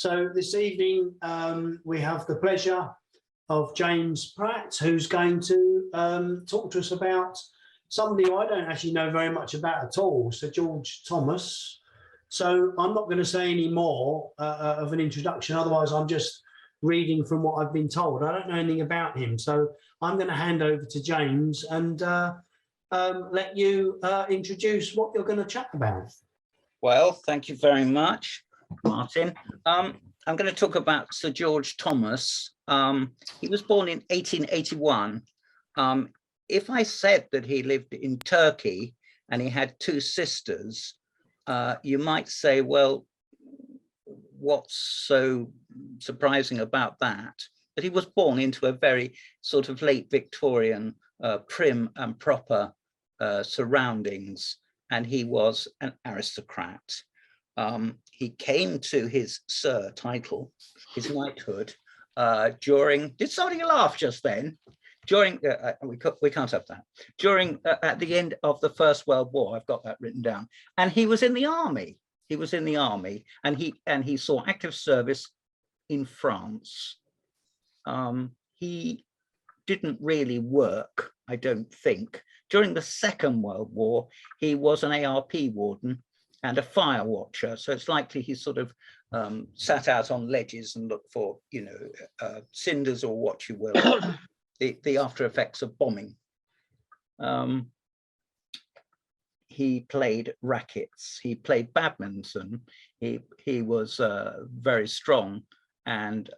So this evening we have the pleasure of James Pratt, who's going to talk to us about somebody who I don't actually know very much about at all, Sir George Thomas. So I'm not going to say any more of an introduction, otherwise I'm just reading from what I've been told. I don't know anything about him, so I'm going to hand over to James and let you introduce what you're going to chat about. Well, thank you very much, Martin. I'm going to talk about Sir George Thomas. He was born in 1881. If I said that he lived in Turkey and he had two sisters, you might say, well, what's so surprising about that? But he was born into a very sort of late Victorian, prim and proper surroundings, and he was an aristocrat. He came to his Sir title, his knighthood, during, did somebody laugh just then? During, we can't have that. During, at the end of the First World War, I've got that written down, and he was in the army. He was in the army, and he saw active service in France. He didn't really work, I don't think. During the Second World War, he was an ARP warden and a fire watcher. So it's likely he sort of sat out on ledges and looked for, you know, cinders or what you will, the after effects of bombing. He played rackets, he played badminton, he was very strong, and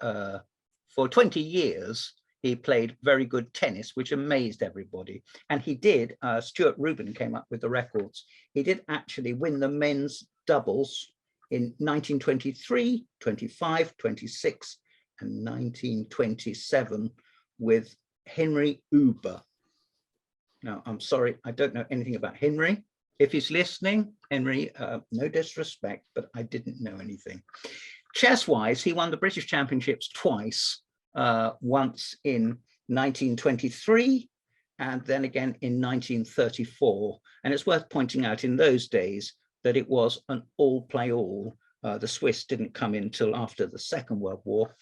for 20 years he played very good tennis, which amazed everybody. And he did, Stuart Rubin came up with the records, he did actually win the men's doubles in 1923, 25, 26 and 1927 with Henry Uber. Now, I'm sorry, I don't know anything about Henry. If he's listening, Henry, no disrespect, but I didn't know anything. Chess-wise, he won the British Championships twice, once in 1923 and then again in 1934. And it's worth pointing out in those days that it was an all-play-all. The Swiss didn't come in till after the Second World War.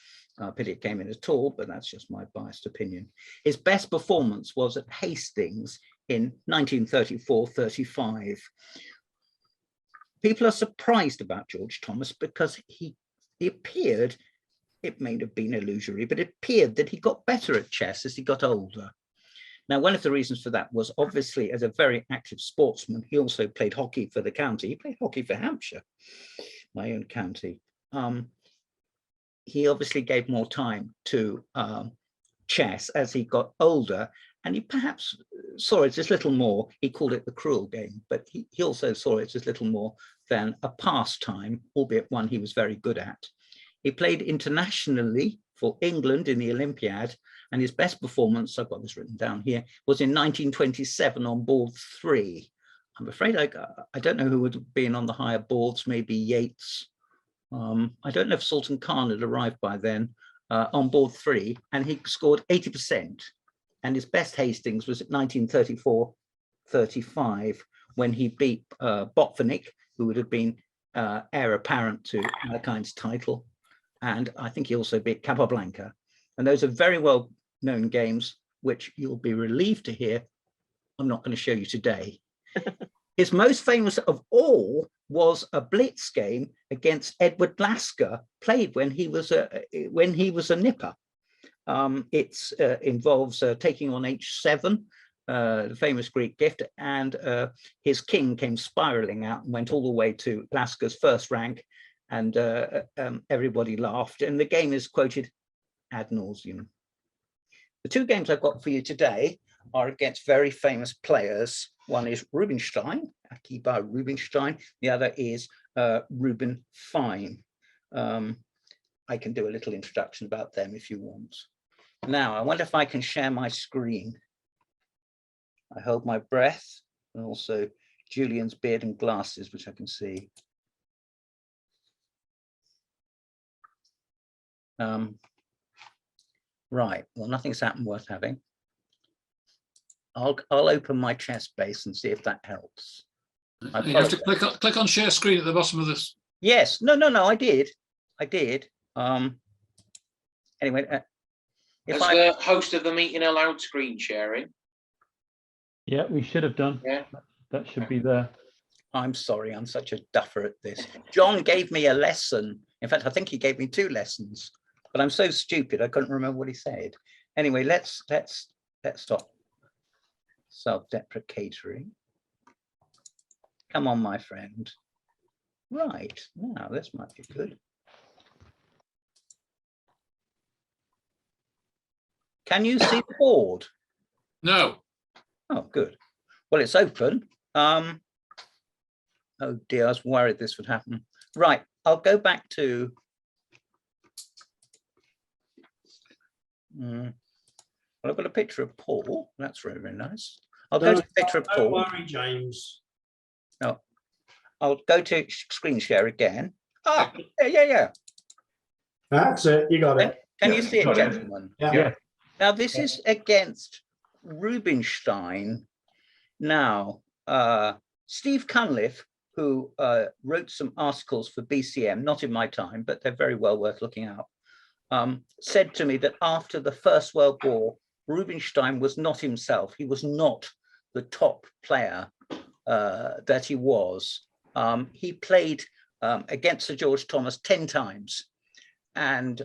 Pity it came in at all, but that's just my biased opinion. His best performance was at Hastings in 1934-35. People are surprised about George Thomas because he appeared, it may have been illusory, but it appeared that he got better at chess as he got older. Now, one of the reasons for that was obviously as a very active sportsman, he also played hockey for the county. He played hockey for Hampshire, my own county. He obviously gave more time to chess as he got older, and he perhaps saw it as little more, he called it the cruel game, but he also saw it as little more than a pastime, albeit one he was very good at. He played internationally for England in the Olympiad, and his best performance, I've got this written down here, was in 1927 on board 3. I'm afraid I don't know who would have been on the higher boards, maybe Yates. I don't know if Sultan Khan had arrived by then, on board 3, and he scored 80%. And his best Hastings was at 1934-35, when he beat Botvinnik, who would have been heir apparent to Alekhine title. And I think he also beat Capablanca. And those are very well known games, which you'll be relieved to hear I'm not going to show you today. His most famous of all was a blitz game against Edward Lasker, played when he was a nipper. It involves taking on H7, the famous Greek gift, and his king came spiraling out and went all the way to Lasker's first rank, and everybody laughed, and the game is quoted ad nauseum. The two games I've got for you today are against very famous players. One is Rubinstein, Akiba Rubinstein. The other is Reuben Fine. I can do a little introduction about them if you want. Now, I wonder if I can share my screen. I hold my breath, and also Julian's beard and glasses, which I can see. Right, well, nothing's happened worth having. I'll open my chess base and see if that helps. You have to click on share screen at the bottom of this. Yes, no, I did. I did. Anyway, As the host of the meeting allowed screen sharing? Yeah, we should have done. Yeah. That should be there. I'm sorry, I'm such a duffer at this. John gave me a lesson. In fact, I think he gave me 2 lessons, but I'm so stupid I couldn't remember what he said. Anyway, let's stop self-deprecatory. Come on, my friend. Right, now this might be good. Can you see the board? No. Oh, good. Well, it's open. Oh dear, I was worried this would happen. Right, I'll go back to. Well, I've got a picture of Paul. That's very, very nice. I'll go to the picture of Paul. Don't worry, James. No, I'll go to screen share again. Ah, yeah. That's it. You got it. Can you see it, gentlemen? Yeah. Now, this is against Rubinstein. Now, Steve Cunliffe, who wrote some articles for BCM, not in my time, but they're very well worth looking out, said to me that after the First World War, Rubinstein was not himself. He was not the top player that he was. He played against Sir George Thomas 10 times. And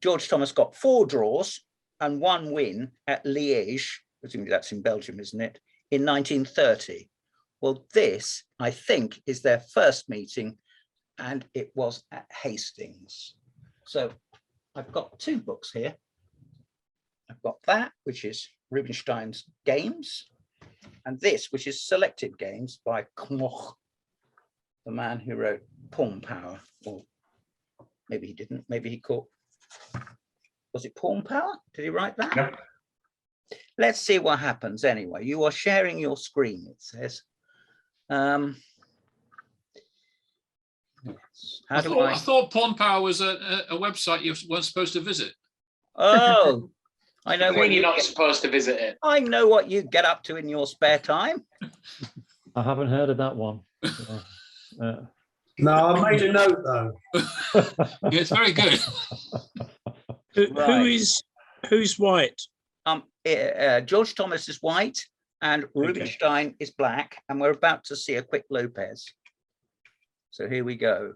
George Thomas got 4 draws and 1 win at Liège, presumably that's in Belgium, isn't it, in 1930. Well, this, I think, is their first meeting, and it was at Hastings. So I've got 2 books here. I've got that, which is Rubinstein's Games, and this, which is Selected Games by Knoch, the man who wrote Pawn Power. Or maybe he didn't, maybe he caught. Was it Pawn Power? Did he write that? Yep. Let's see what happens anyway. You are sharing your screen, it says. Yes. I thought Pawn Power was a website you weren't supposed to visit. Oh, I know When you're not supposed to visit it. I know what you get up to in your spare time. I haven't heard of that one. No, I made a note though. Yeah, it's very good. Right. Who's white? George Thomas is white and Rubinstein is black, and we're about to see a quick Lopez. So here we go.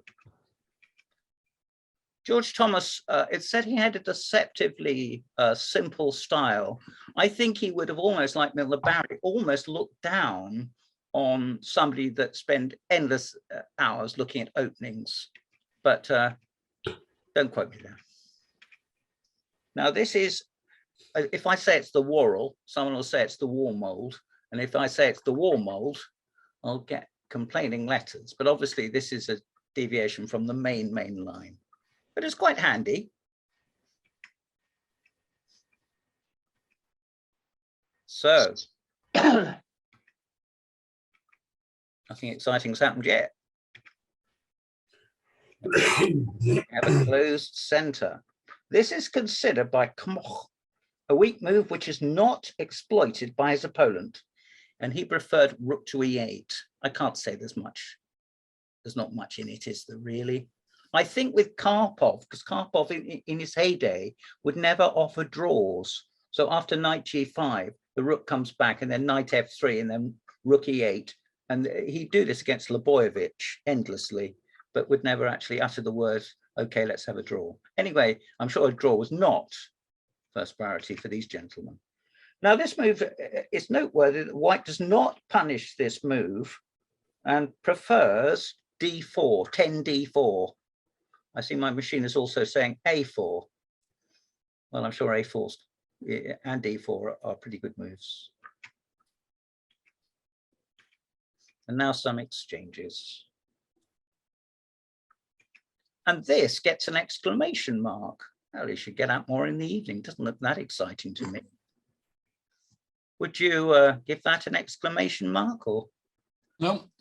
George Thomas, it said he had a deceptively simple style. I think he would have almost, like Milner Barry, almost looked down on somebody that spend endless hours looking at openings, but don't quote me there. Now this is, if I say it's the Worrell, someone will say it's the War Mold, and if I say it's the War Mold, I'll get complaining letters. But obviously this is a deviation from the main line, but it's quite handy. So nothing exciting's happened yet. We have a closed center. This is considered by Knoch a weak move which is not exploited by his opponent, and he preferred rook to e8. I can't say there's not much in it, is there really? I think with Karpov, because Karpov in his heyday would never offer draws. So after knight g5, the rook comes back, and then knight f3, and then rook e8. And he'd do this against Leboyevich endlessly, but would never actually utter the word, okay, let's have a draw. Anyway, I'm sure a draw was not first priority for these gentlemen. Now, this move is noteworthy that white does not punish this move and prefers d4, 10d4. I see my machine is also saying a4. Well, I'm sure a4 and d4 are pretty good moves. And now some exchanges. And this gets an exclamation mark. Well, you should get out more in the evening. Doesn't look that exciting to me. Would you give that an exclamation mark or? No.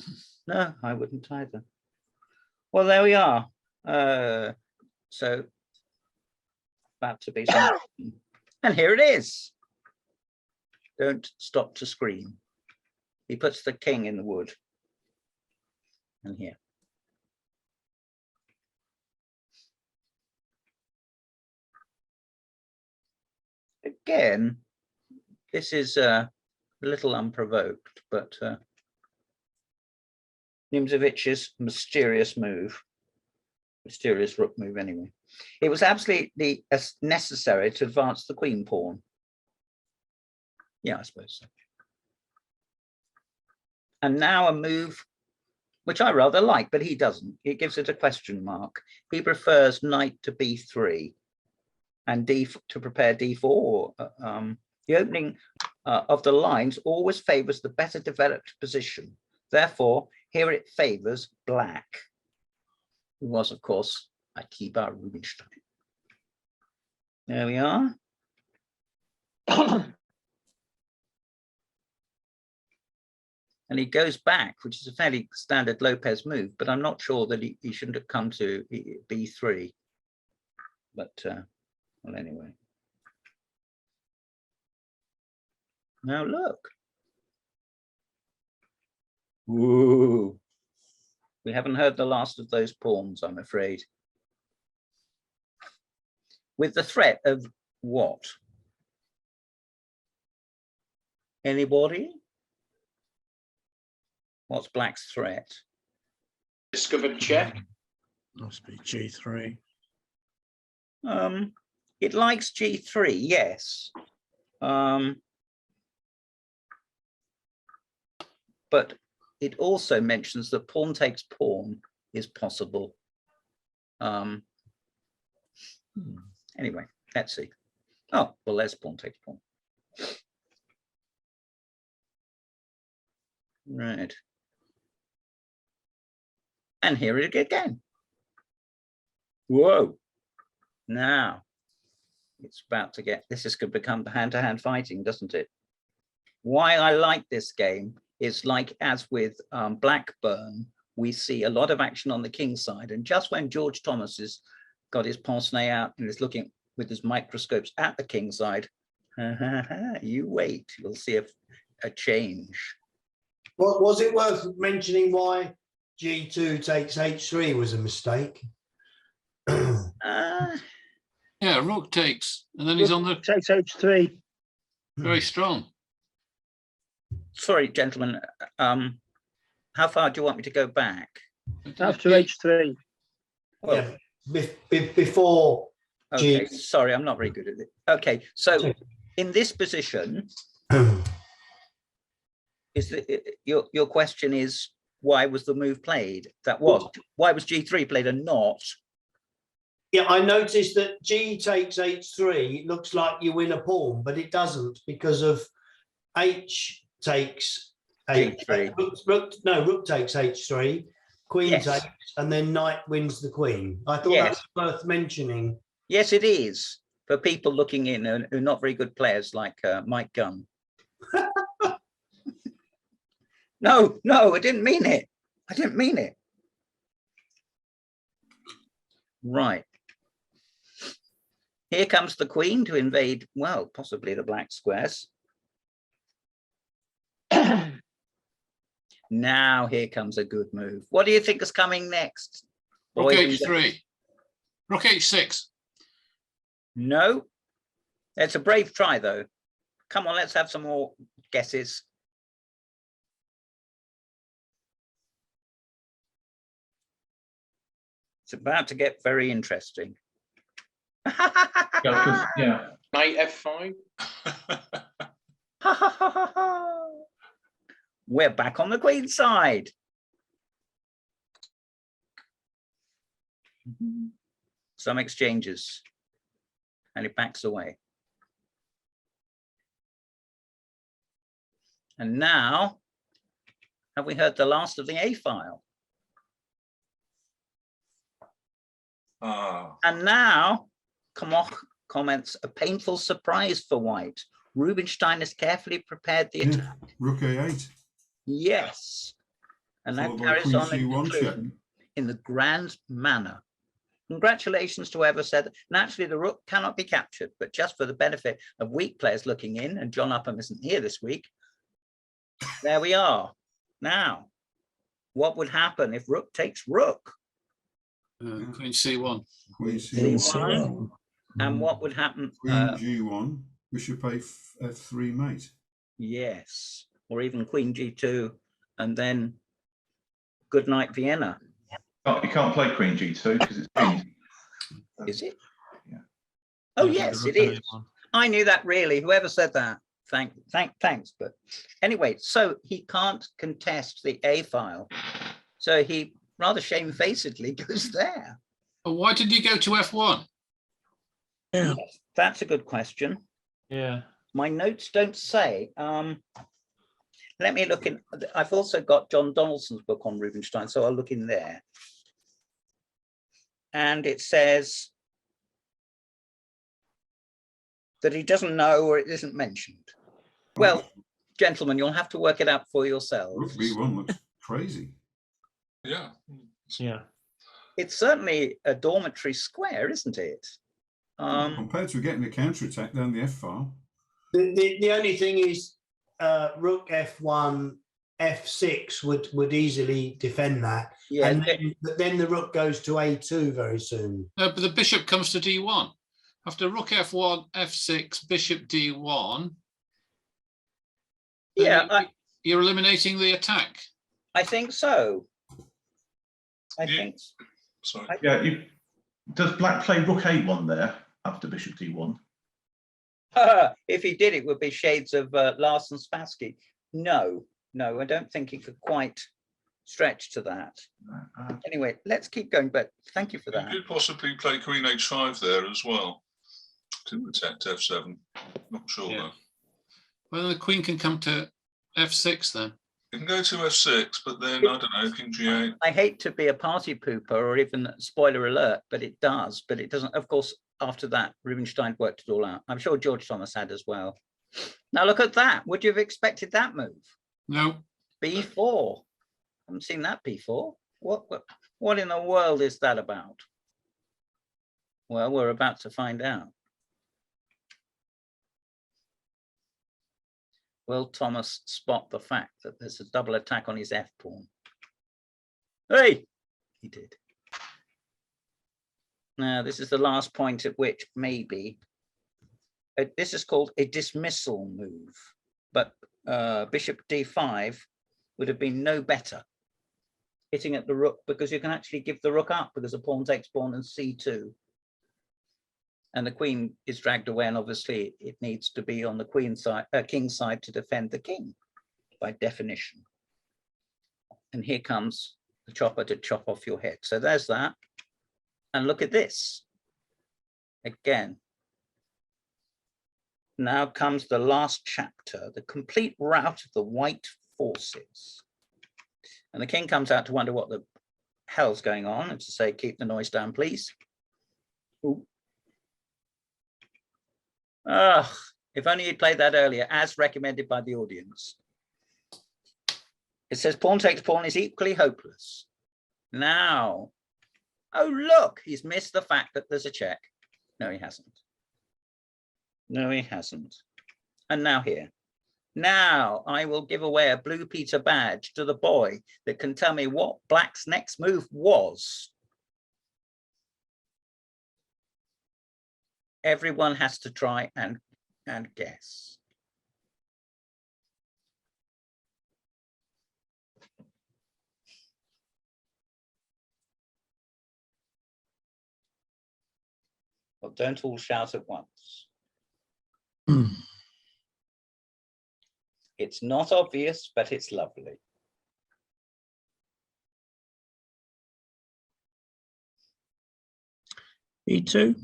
No, I wouldn't either. Well, there we are. So about to be some, and here it is. Don't stop to scream. He puts the king in the wood. And here. again, this is a little unprovoked, but Nimzovic's mysterious rook move anyway. It was absolutely necessary to advance the queen pawn. Yeah, I suppose so. And now a move which I rather like, but he doesn't. He gives it a question mark. He prefers knight to b3 and d to prepare d4. The opening of the lines always favors the better developed position. Therefore, here it favors black, who was, of course, Akiba Rubinstein. There we are. And he goes back, which is a fairly standard Lopez move, but I'm not sure that he shouldn't have come to b3. But, well, anyway. Now look. Whoa. We haven't heard the last of those pawns, I'm afraid. With the threat of what? Anybody? What's black's threat? Discovered check. Must be G3. It likes G3, yes. But it also mentions that pawn takes pawn is possible. Anyway, let's see. Oh, well, there's pawn takes pawn. Right. And here it again. Whoa. Now, it's about to get, this is going to become hand-to-hand fighting, doesn't it? Why I like this game is like as with Blackburn, we see a lot of action on the king side. And just when George Thomas has got his pince-nez out and is looking with his microscopes at the king side, you wait, you'll see a change. Well, was it worth mentioning why G2 takes H3 was a mistake? Yeah, rook takes, and then he's on the Takes H3. very strong. Sorry, gentlemen. How far do you want me to go back? After H3. Well, Yeah, before okay, G. sorry, I'm not very good at it. Okay, so in this position, is your question is why was the move played? Why was G3 played and not? Yeah, I noticed that G takes H3. It looks like you win a pawn, but it doesn't because of H takes G3. Rook takes H3, Queen Yes. takes, and then Knight wins the Queen. I thought Yes. that was worth mentioning. Yes, it is for people looking in who are not very good players like Mike Gunn. No, I didn't mean it. I didn't mean it. Right. Here comes the queen to invade, well, possibly the black squares. Now here comes a good move. What do you think is coming next? Rook Boys and H3. Rook H6. No. It's a brave try, though. Come on, let's have some more guesses. It's about to get very interesting. Yeah. Knight F5. We're back on the queen side. Some exchanges. And it backs away. And now, have we heard the last of the A file? And now, comments a painful surprise for white. Rubinstein has carefully prepared the attack. Rook A8. Yes. And that Followed by carries Queen on C1 in the grand manner. Congratulations to whoever said that. Naturally, the rook cannot be captured, but just for the benefit of weak players looking in, and John Upham isn't here this week, there we are. Now, what would happen if rook takes rook? Queen C1. Queen C1. And what would happen? Queen G1. Bishop F3 mate. Yes, or even Queen G2, and then good night Vienna. You can't play Queen G2 because it's pinned. Is it? Yeah. Oh yes, it is. I knew that really. Whoever said that, thanks. But anyway, so he can't contest the A file, so he rather shamefacedly goes there. But why did you go to F1? Yeah. Yes, that's a good question. Yeah. My notes don't say. Let me look in. I've also got John Donaldson's book on Rubinstein, so I'll look in there. And it says that he doesn't know, or it isn't mentioned. Well, gentlemen, you'll have to work it out for yourselves. Rook B1 looks crazy. Yeah. Yeah. It's certainly a dormitory square, isn't it? Compared to getting a counter-attack down the F file. The only thing is Rook F1, F6 would easily defend that. Yeah, and then the Rook goes to A2 very soon. No, but the bishop comes to D1. After Rook F1, F6, Bishop D1. yeah, You're eliminating the attack. I think so. I think. Sorry. Yeah, does Black play Rook A1 there after Bishop D1? If he did, it would be shades of Larsen Spassky. No, I don't think he could quite stretch to that. Anyway, let's keep going, but thank you for that. You could possibly play Queen H5 there as well to protect F7. Not sure though. Well, the Queen can come to F6 then. You can go to F6, but then I don't know, King G8. I hate to be a party pooper or even spoiler alert, but it does. But it doesn't. Of course, after that, Rubinstein worked it all out. I'm sure George Thomas had as well. Now look at that. Would you have expected that move? No. B4. I haven't seen that before. What in the world is that about? Well, we're about to find out. Will Thomas spot the fact that there's a double attack on his F pawn? Hey, he did. Now, this is the last point at which maybe this is called a dismissal move, but Bishop D5 would have been no better hitting at the rook, because you can actually give the rook up because the pawn takes pawn and C2. And the queen is dragged away, and obviously it needs to be on the queen side, king's side to defend the king by definition. And here comes the chopper to chop off your head. So there's that. And look at this. Again. Now comes the last chapter, the complete rout of the white forces. And the king comes out to wonder what the hell's going on, and to say, keep the noise down, please. Ooh. Ugh, if only you'd played that earlier, as recommended by the audience. It says pawn takes pawn is equally hopeless. Now, oh, look, he's missed the fact that there's a check. No, he hasn't. No, he hasn't. And now here. Now I will give away a Blue Peter badge to the boy that can tell me what Black's next move was. Everyone has to try and guess. Well, don't all shout at once. It's not obvious, but it's lovely. E2?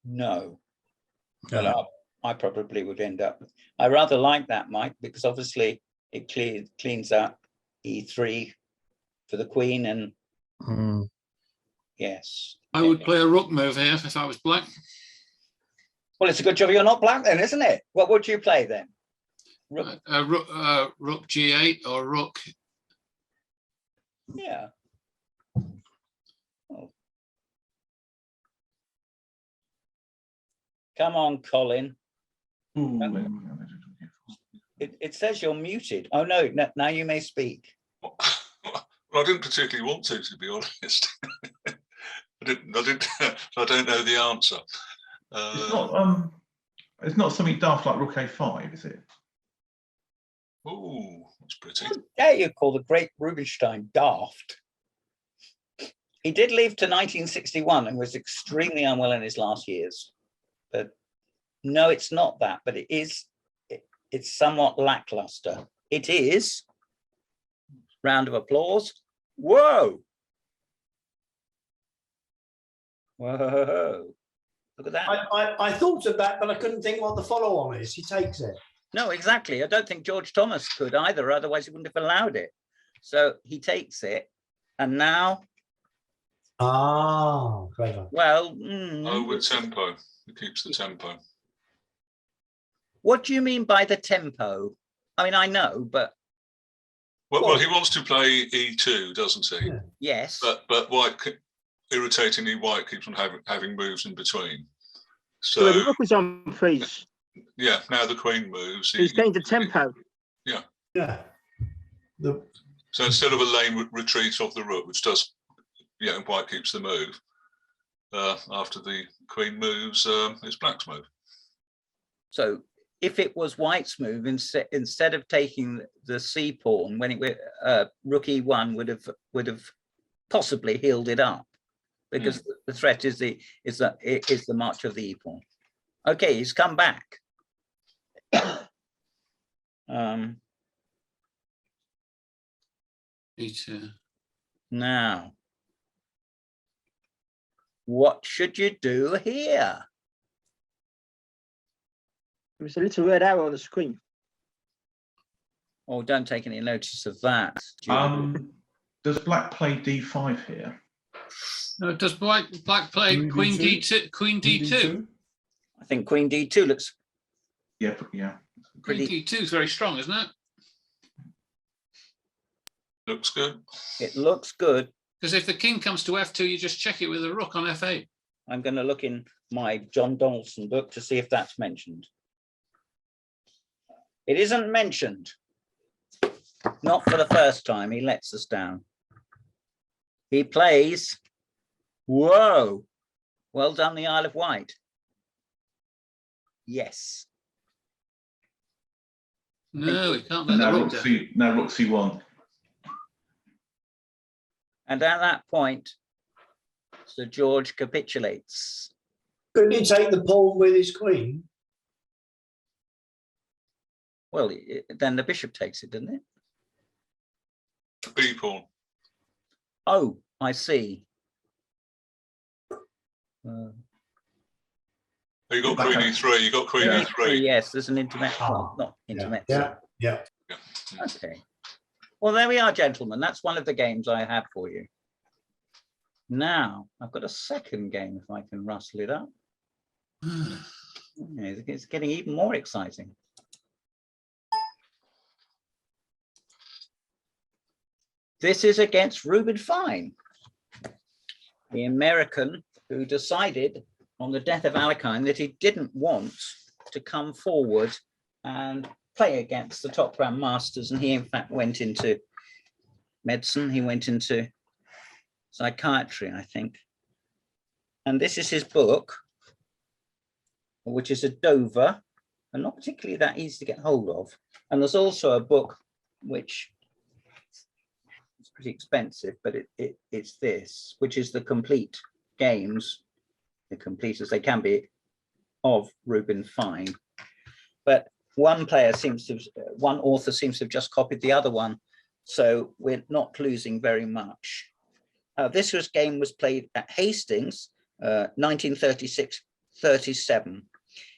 No. Well, I probably would end up. I rather like that, Mike, because obviously it cleans up E3 for the queen, and yes. I would play a rook move here if I was Black. Well, it's a good job you're not Black then, isn't it? What would you play then? Rook G8 or rook. Yeah. Oh. Come on, Colin. It says you're muted. Oh no, now you may speak. Well, I didn't particularly want to be honest. I don't know the answer. It's not It's not something daft like Rook A5, is it? Oh, that's pretty. How dare you call the great Rubinstein daft? He did leave to 1961 and was extremely unwell in his last years. But no, it's not that, but it is, it's somewhat lackluster. It is. Round of applause. Whoa. Whoa. Look at that. I thought of that, but I couldn't think what the follow-on is. He takes it. No, exactly. I don't think George Thomas could either, otherwise he wouldn't have allowed it. So he takes it, and now. Ah, clever. Well, Oh, with tempo. It keeps the tempo. what do you mean by the tempo? I mean, I know, but. Well, he wants to play E2, doesn't he? Yeah. Yes. But White, irritatingly, White keeps on having moves in between. So So the rook was on freeze. yeah, now the Queen moves. He's gained the tempo. Yeah. So instead of a lane retreat of the Rook, which does, White keeps the move. After the Queen moves, it's Black's move. So if it was White's move, instead of taking the C pawn, when it Rook E1 would have possibly healed it up, because the threat is the march of the E pawn. Okay, he's come back. E2. Now, what should you do here? There's a little red arrow on the screen. Oh, don't take any notice of that. Does Black play D5 here? No, does Black play Queen D2? Queen D2. I think Queen D2 looks Yeah. Queen pretty. D2 is very strong, isn't it? Looks good. It looks good. Because if the king comes to F2, you just check it with a rook on F8. I'm going to look in my John Donaldson book to see if that's mentioned. It isn't mentioned. Not for the first time. He lets us down. He plays. Whoa. Well done, the Isle of Wight. Yes. No, we can't let the rook down. Now Rook C1. And at that point, Sir George capitulates. Couldn't he take the pawn with his queen? Well, then the bishop takes it, didn't it? B pawn. Oh, I see. You got Queen E3. You got Queen E3. Yes, there's an intermezzo. Well, not intermezzo. Yeah. Okay. Well, there we are, gentlemen. That's one of the games I have for you. Now, I've got a second game, if I can rustle it up. It's getting even more exciting. This is against Reuben Fine, the American who decided on the death of Alekhine that he didn't want to come forward and play against the top grandmasters, and he in fact went into medicine. He went into psychiatry, I think. And this is his book, which is a Dover, and not particularly that easy to get hold of. And there's also a book which is pretty expensive, but it's this, which is the complete games, the complete as they can be, of Reuben Fine. But one author seems to have just copied the other one, so we're not losing very much. This game was played at Hastings, 1936-37.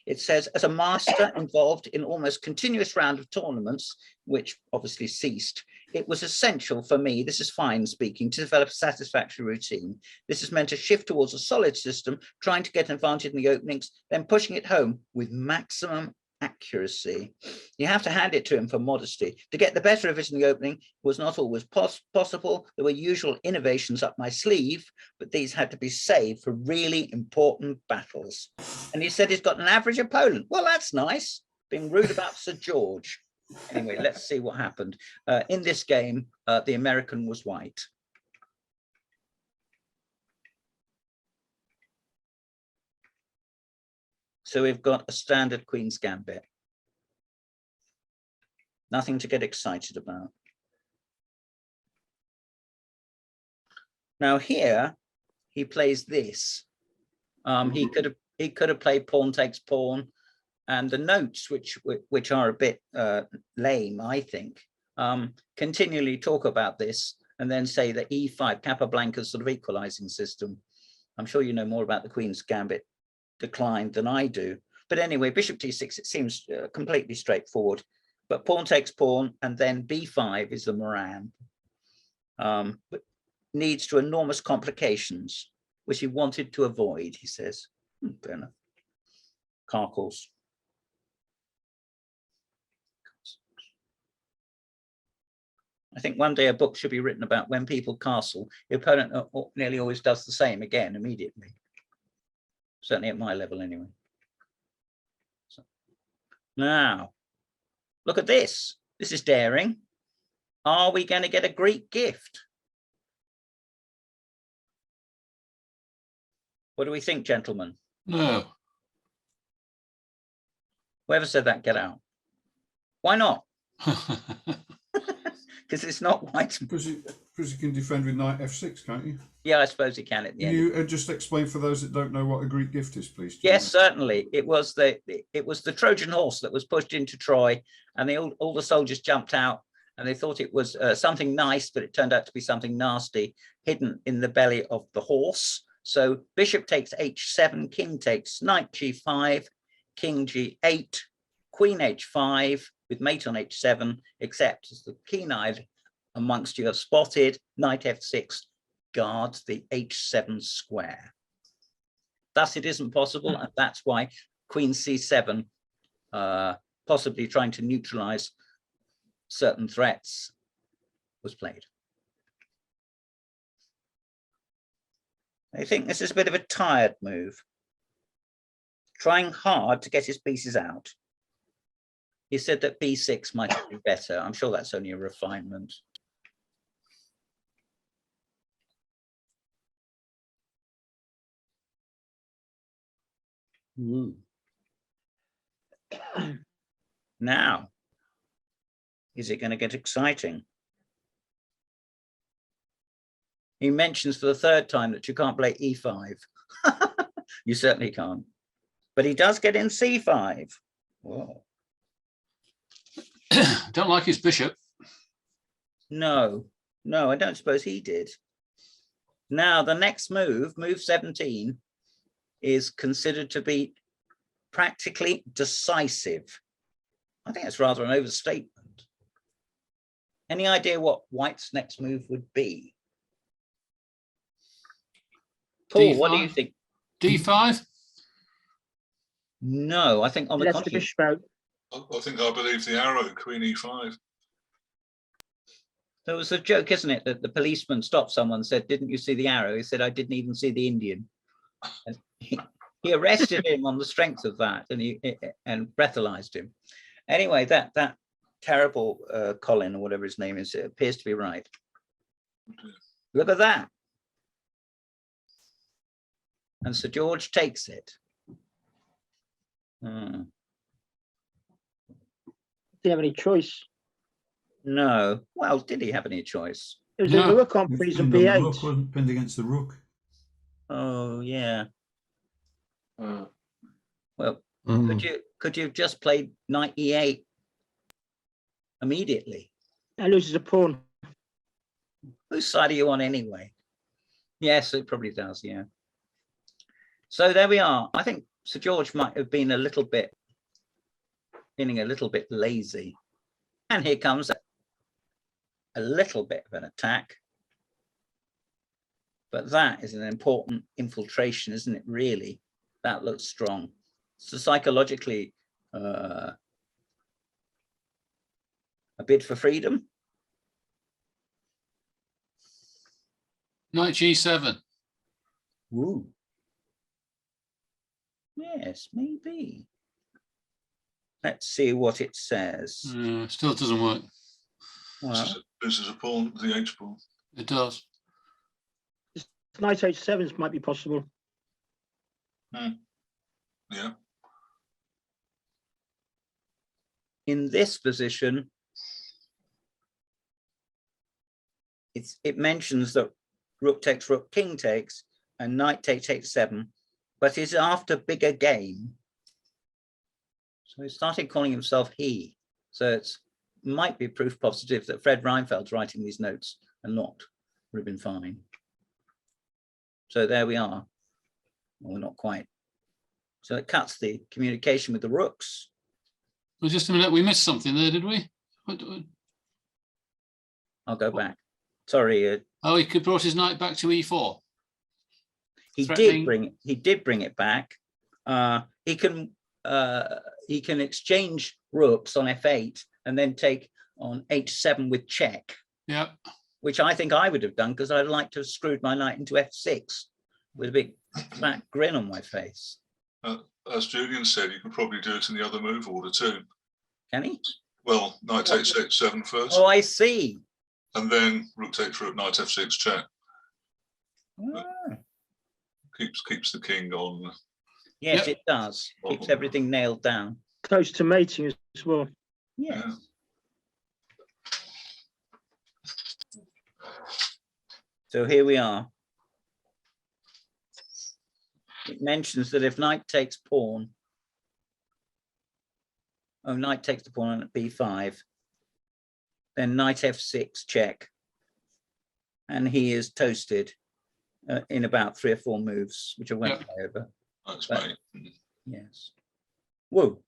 It says, as a master involved in almost continuous round of tournaments, which obviously ceased, it was essential for me, this is Fine speaking, to develop a satisfactory routine. This is meant to shift towards a solid system, trying to get an advantage in the openings, then pushing it home with maximum accuracy. You have to hand it to him for modesty. To get the better of it in the opening was not always possible. There were usual innovations up my sleeve, but these had to be saved for really important battles. And he said he's got an average opponent. Well, that's nice. Being rude about Sir George. Anyway, let's see what happened. In this game, the American was white. So we've got a standard Queen's Gambit. Nothing to get excited about. Now here, he plays this. He could have played pawn takes pawn, and the notes, which are a bit lame, I think, continually talk about this and then say that E5, Capablanca's sort of equalizing system. I'm sure you know more about the Queen's Gambit decline than I do. But anyway, bishop d6, it seems completely straightforward. But pawn takes pawn, and then b5 is the Moran. But needs to enormous complications, which he wanted to avoid, he says. Fair enough. Carkles. I think one day a book should be written about when people castle, the opponent nearly always does the same again immediately. Certainly at my level anyway. So, now, look at this. This is daring. Are we going to get a Greek gift? What do we think, gentlemen? No. Whoever said that, get out. Why not? Because it's not white. Because you can defend with knight f6, can't you? Yeah, I suppose he can at the Can end. you just explain for those that don't know what a Greek gift is, please? Yes, certainly. It was the Trojan horse that was pushed into Troy, and all the soldiers jumped out, and they thought it was something nice, but it turned out to be something nasty hidden in the belly of the horse. So bishop takes h7, king takes knight g5, king g8, queen h5 with mate on h7, except as the keen-eyed amongst you have spotted, knight f6 guards the h7 square. Thus it isn't possible, and that's why queen c7, possibly trying to neutralize certain threats, was played. I think this is a bit of a tired move, trying hard to get his pieces out. He said that b6 might be better. I'm sure that's only a refinement. Now, is it going to get exciting? He mentions for the third time that you can't play e5. You certainly can't. But he does get in c5. Whoa. Don't like his bishop. No, I don't suppose he did. Now, the next move, move 17, is considered to be practically decisive. I think it's rather an overstatement. Any idea what White's next move would be? Paul, D5? what do you think? D5? No, I think on the Let's the contrary. bishop out. I believe the arrow, Queen E5. There was a joke, isn't it, that the policeman stopped someone and said, "Didn't you see the arrow?" He said, "I didn't even see the Indian." And he arrested him on the strength of that, and breathalyzed him. Anyway, that terrible Colin, or whatever his name is, appears to be right. Look at that. And Sir George takes it. Didn't have any choice. No. Well, did he have any choice? It was No. a rook on freeze and Pinned on the b8. rook, wasn't pinned against the rook. Oh, yeah. Well, Mm. could you have just played knight e8 immediately? And loses a pawn. Whose side are you on anyway? Yes, it probably does, yeah. So there we are. I think Sir George might have been feeling a little bit lazy. And here comes a little bit of an attack. But that is an important infiltration, isn't it, really? That looks strong. So psychologically, a bid for freedom. Knight G7. Ooh. Yes, maybe. Let's see what it says. Still doesn't work. Well, This is a pawn, the H pawn. It does. Knight h7s might be possible. Yeah. in this position, it mentions that rook takes, rook, king takes, and knight takes h7, but it's after bigger game. So he started calling himself he. So it might be proof positive that Fred Reinfeld's writing these notes and not Reuben Fine. So there we are. Well, not quite. So it cuts the communication with the rooks. Well, just a minute, we missed something there, did we? I'll go back. Sorry. Oh, he could brought his knight back to e4. He did bring it back. He can exchange rooks on f8 and then take on h7 with check. Yeah. Which I think I would have done, because I'd like to have screwed my knight into f6 with a big fat grin on my face. As Julian said, you could probably do it in the other move order too. Can he? Well, knight takes h7 first. Oh, I see. And then rook takes rook, knight f6 check. Ah. Keeps the king on. Yes, it does. Keeps everything nailed down. Close to mating as well. Yes. Yeah. So here we are. It mentions that if knight takes pawn, knight takes the pawn at b5, then knight f6 check, and he is toasted in about 3 or 4 moves, which I won't play over. That's right. Yes. Whoa.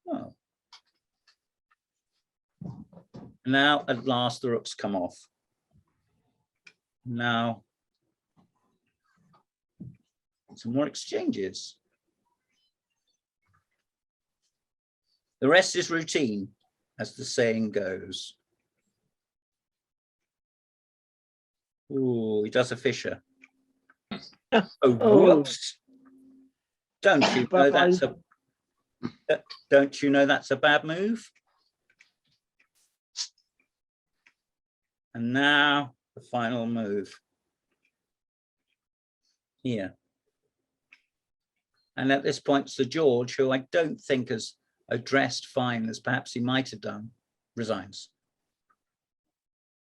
Oh. Now at last the rooks come off. Now some more exchanges. The rest is routine, as the saying goes. Ooh, he does a Fisher. Oh, whoops. Don't you know that's a bad move? And now the final move. Here. And at this point, Sir George, who I don't think has addressed Fine as perhaps he might have done, resigns.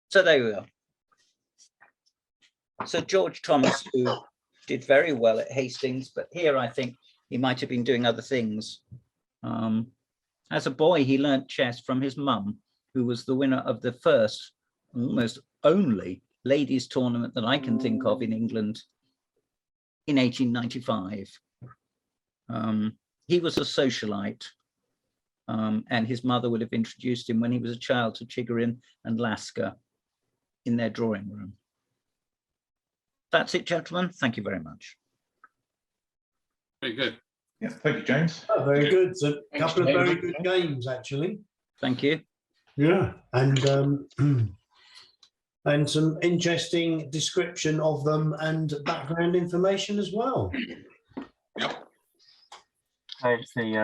So there we are. Sir George Thomas, who did very well at Hastings, but here I think he might have been doing other things. As a boy, he learnt chess from his mum, who was the winner of the first, almost only, ladies' tournament that I can think of in England in 1895. He was a socialite, and his mother would have introduced him when he was a child to Chigorin and Lasker in their drawing room. That's it, gentlemen. Thank you very much. Very good. Yeah, thank you, James. Oh, very good. So a Thanks, couple of James. very good games, actually. Thank you. Yeah, and and some interesting description of them and background information as well. Yep. So it's the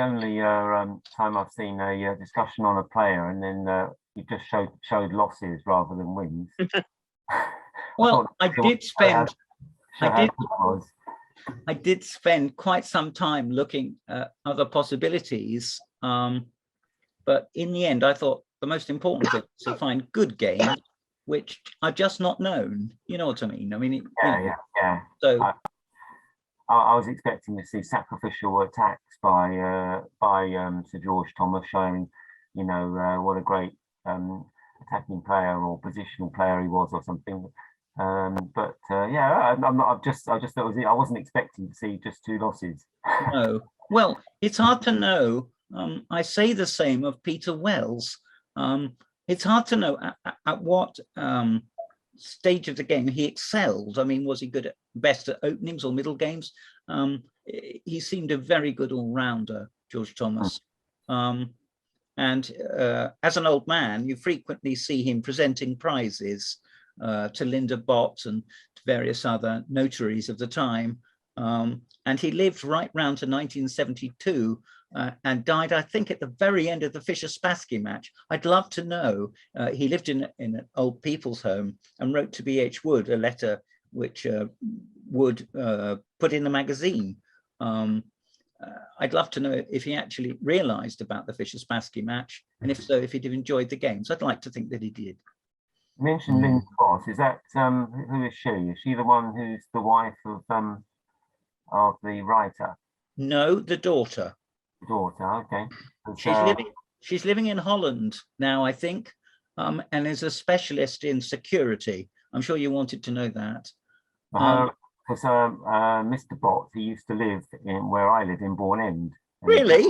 only time I've seen a discussion on a player, and then you just showed losses rather than wins. Well, I did spend quite some time looking at other possibilities, but in the end, I thought the most important thing is to find good games, which are just not known. You know what I mean? I mean, yeah. So I was expecting to see sacrificial attacks by Sir George Thomas, showing, what a great attacking player or positional player he was, or something. Yeah, I just thought I wasn't expecting to see just 2 losses. no. Well, it's hard to know. I say the same of Peter Wells. It's hard to know at what stage of the game he excelled. I mean, was he best at openings or middle games? He seemed a very good all-rounder, George Thomas. And as an old man, you frequently see him presenting prizes to Linda Bott and to various other notaries of the time. And he lived right round to 1972 and died, I think, at the very end of the Fischer-Spassky match. I'd love to know. He lived in an old people's home and wrote to B.H. Wood a letter which Wood put in the magazine. I'd love to know if he actually realised about the Fisher-Spassky match, and if so, if he'd have enjoyed the games. I'd like to think that he did. You mentioned Linda Boss. Is that who is she? Is she the one who's the wife of the writer? No, the daughter. The daughter, okay. She's living in Holland now, I think, and is a specialist in security. I'm sure you wanted to know that. Because Mr. Bott, he used to live in where I live in Bourne End. Really?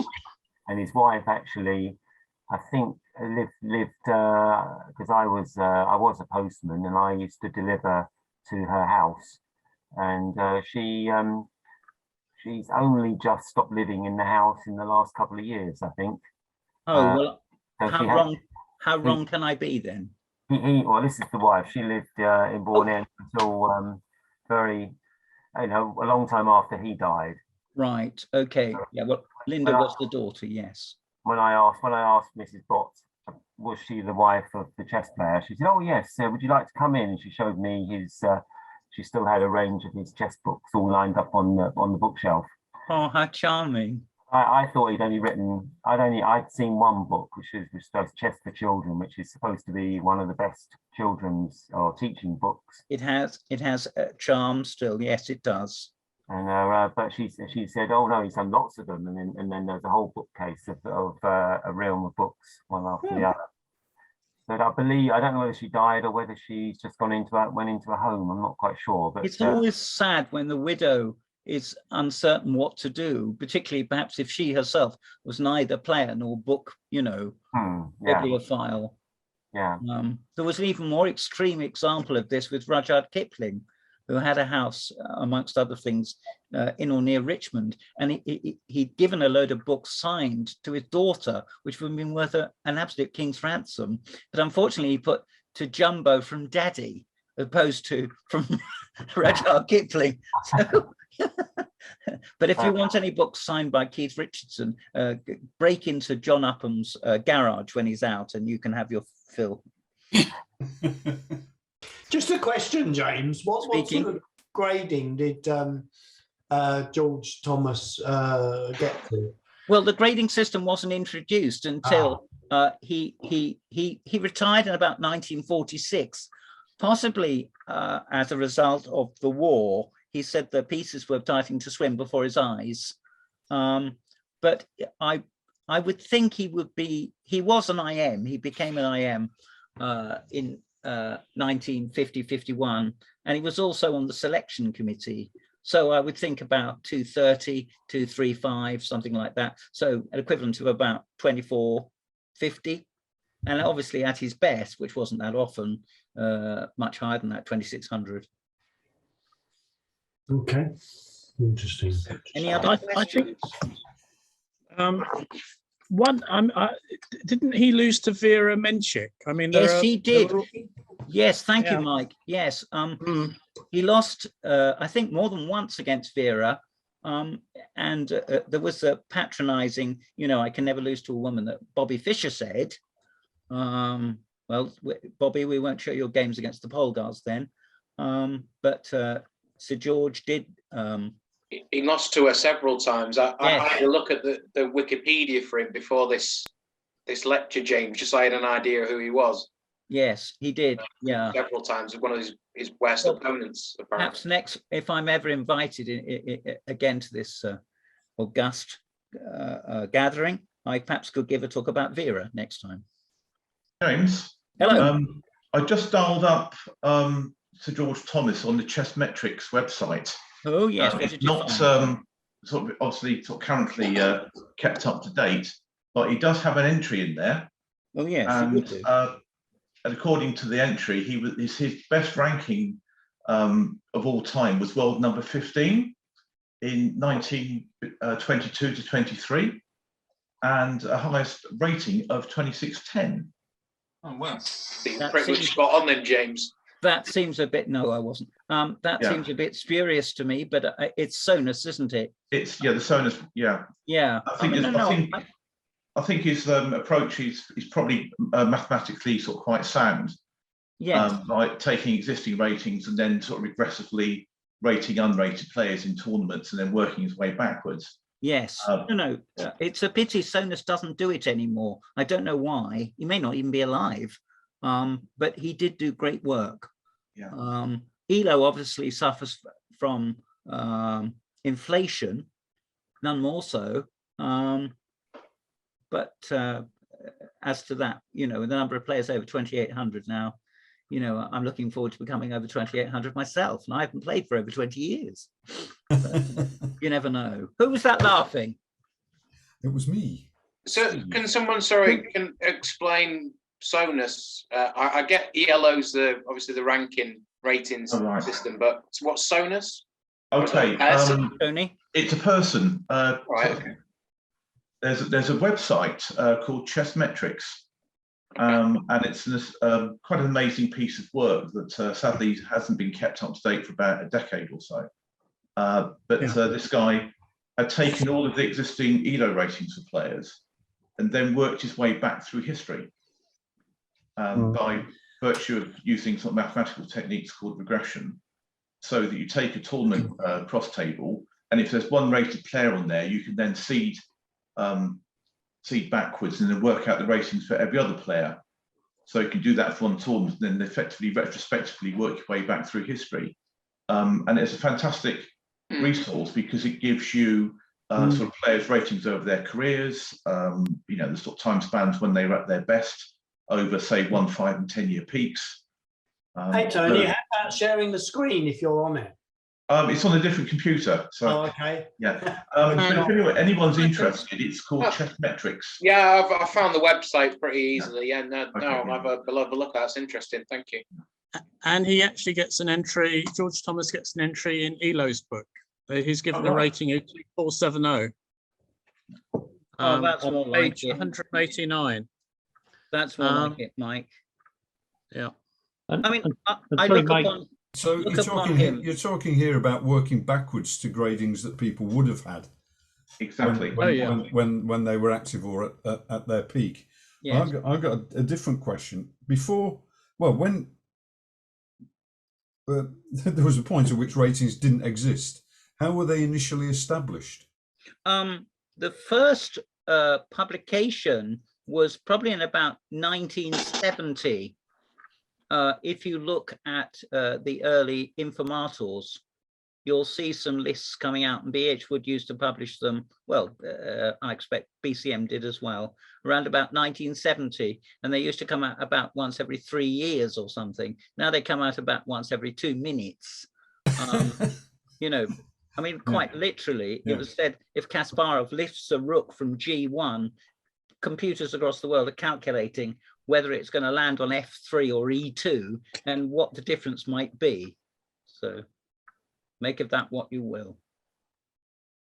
And his wife actually, I think, lived because I was a postman and I used to deliver to her house, and she's only just stopped living in the house in the last couple of years, I think. Oh well, so how wrong can I be then? Well, this is the wife. She lived in Bourne End until a long time after he died. Right. Okay. Yeah. Well, Linda was the daughter. Yes. When I asked Mrs. Bott, was she the wife of the chess player? She said, "Oh yes. Would you like to come in?" And she showed me his. She still had a range of his chess books all lined up on the bookshelf. Oh, how charming! I thought he'd only written. I'd seen one book, which was Chess for Children, which is supposed to be one of the best children's or teaching books. It has charm still. Yes, it does. And but she said, "Oh no, he's done lots of them." And then there's a whole bookcase of a realm of books, one after the other. But I don't know whether she died or whether she's just went into a home. I'm not quite sure. But it's always sad when the widow is uncertain what to do, particularly perhaps if she herself was neither player nor book, bibliophile. Yeah. There was an even more extreme example of this with Rudyard Kipling, who had a house, amongst other things, in or near Richmond, and he'd given a load of books signed to his daughter, which would have been worth an absolute king's ransom. But unfortunately, he put to Jumbo from Daddy, opposed to from Rudyard Kipling. So, but if you want any books signed by Keith Richardson, break into John Upham's garage when he's out, and you can have your fill. Just a question, James. What sort of grading did George Thomas get to? Well, the grading system wasn't introduced until he retired in about 1946, possibly as a result of the war. He said the pieces were starting to swim before his eyes. But I would think he was an IM. He became an IM in 1950-51, and he was also on the selection committee. So I would think about 230, 235, something like that. So an equivalent of about 2450. And obviously at his best, which wasn't that often, much higher than that, 2600. Okay, interesting. Any other questions? Didn't he lose to Vera Menchik? I mean, yes, he did. Yes, thank you, Mike. Yes, he lost, I think, more than once against Vera, and there was a patronising, I can never lose to a woman, that Bobby Fischer said. Well, Bobby, we won't show your games against the Polgars then, but Sir George did. He lost to her several times. I had a look at the Wikipedia for him before this lecture, James, just so I had an idea of who he was. Yes, he did. Yeah, several times. One of his worst opponents. Apparently. Perhaps next, if I'm ever invited again to this august gathering, I perhaps could give a talk about Vera next time. James. Hello. I just dialed up Sir George Thomas on the Chessmetrics website. Oh yes, it's not obviously currently kept up to date, but he does have an entry in there. Oh yes, and according to the entry, his best ranking of all time was world number 15 in 1922 to 23, and a highest rating of 2610. Oh wow! Pretty much spot on then, James. That seems a bit. No, I wasn't. Seems a bit spurious to me, but it's Sonus, isn't it? It's the Sonus. Yeah. Yeah. I think his approach is probably mathematically sort of quite sound. Yes. Like taking existing ratings and then sort of regressively rating unrated players in tournaments and then working his way backwards. Yes. No, it's a pity Sonus doesn't do it anymore. I don't know why. He may not even be alive, but he did do great work. Yeah. Elo obviously suffers from inflation, none more so. But as to that, you know, the number of players over 2,800 now, you know, I'm looking forward to becoming over 2,800 myself, and I haven't played for over 20 years. You never know. Who was that laughing? It was me. So can someone, can explain Sonus? I get ELO's obviously the ranking ratings system, but what's Sonus? Okay, Tony? It's a person. Right. Okay. There's a website called Chessmetrics, and it's quite an amazing piece of work that sadly hasn't been kept up to date for about a decade or so. This guy had taken all of the existing ELO ratings for players and then worked his way back through history by virtue of using some mathematical techniques called regression, so that you take a tournament cross table, and if there's one rated player on there, you can then seed backwards and then work out the ratings for every other player. So you can do that for one tournament and then effectively retrospectively work your way back through history. And it's a fantastic resource because it gives you sort of players' ratings over their careers, you know, the sort of time spans when they were at their best over, say, 1, 5, and 10-year peaks. Hey, Tony, how about sharing the screen if you're on it? It's on a different computer. So, okay. Yeah. If anyone's interested, it's called Chessmetrics. Yeah, I found the website pretty easily. Yeah, I'll have a look. That's interesting. Thank you. And he actually gets an entry, George Thomas gets an entry in Elo's book. He's given a rating of 470. That's more like page 189. That's more like it, Mike. Yeah. I mean, I look upon. So you're talking here about working backwards to gradings that people would have had. Exactly. When they were active or at their peak. Yes. I've got a different question. Before, well, when there was a point at which ratings didn't exist, how were they initially established? The first publication was probably in about 1970. If you look at the early informators, you'll see some lists coming out, and BH Wood used to publish them. Well, I expect BCM did as well, around about 1970, and they used to come out about once every 3 years or something. Now they come out about once every 2 minutes. You know, I mean, quite literally, it was said if Kasparov lifts a rook from G1, computers across the world are calculating whether it's going to land on F3 or E2 and what the difference might be. So make of that what you will.